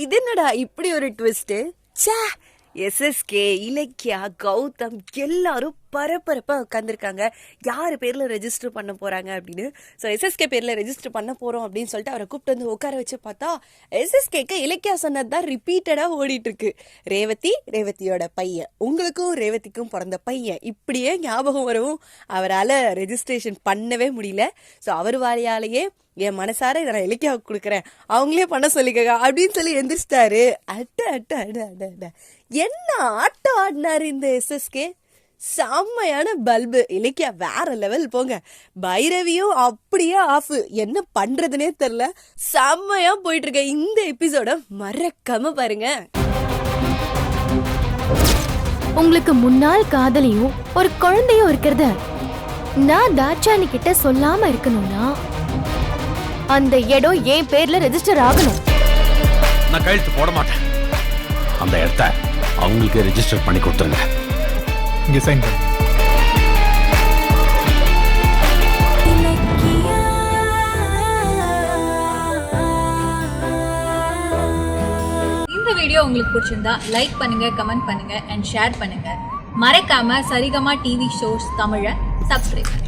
இது என்னடா இப்படி ஒரு ட்விஸ்ட்? ச்சே, எஸ்எஸ்கே, இலக்கியா, கௌதம் எல்லாரும் பரபரப்பா உட்காந்துருக்காங்க. யாரு பேர்ல ரெஜிஸ்டர் பண்ண போறாங்க அப்படின்னு. ஸோ எஸ்எஸ்கே பேர்ல ரெஜிஸ்டர் பண்ண போறோம் அப்படின்னு சொல்லிட்டு அவரை கூப்பிட்டு வந்து உட்கார வச்சு பார்த்தா எஸ்எஸ்கேக்கு இலக்கியா சொன்னது தான் ரிப்பீட்டடா ஓடிட்டு இருக்கு. ரேவதியோட பையன், உங்களுக்கும் ரேவதிக்கும் பிறந்த பையன், இப்படியே ஞாபகம் வரவும் அவரால் ரெஜிஸ்ட்ரேஷன் பண்ணவே முடியல. ஸோ அவர் வாரியாலேயே என் மனசார இதை நான் இலக்கியாவுக்கு கொடுக்குறேன், அவங்களே பண்ண சொல்லிக்கங்க அப்படின்னு சொல்லி எந்திரிச்சிட்டாரு. என்ன ஆட்டம் ஆடினாரு இந்த எஸ்எஸ்கே. செம்மையான பல்பு. இலக்கியா வேற லெவல் போங்க. பைரவியும் அப்படியே ஆஃப். என்ன பண்றதுனே தெரியல. செம்மையா போயிட்டு இருக்க இந்த எபிசோட மறக்காம பாருங்க. உங்களுக்கு முன்னாள் காதலியும் ஒரு குழந்தையும் இருக்கிறத நான் தாட்சாணி கிட்ட சொல்லாம இருக்கணும்னா அந்த இடம் என் பேர்ல ரெஜிஸ்டர் ஆகணும். நான் கையெழுத்து போட மாட்டேன். அந்த இடத்த அவங்களுக்கு ரெஜிஸ்டர் பண்ணி கொடுத்துருங்க. இங்க சைன் பண்ணு. இந்த வீடியோ உங்களுக்கு பிடிச்சிருந்தா லைக் பண்ணுங்க, கமெண்ட் பண்ணுங்க அண்ட் ஷேர் பண்ணுங்க. மறக்காம சரிகமா டிவி ஷோஸ் தமிழை சப்ஸ்கிரைப் பண்ணுங்க.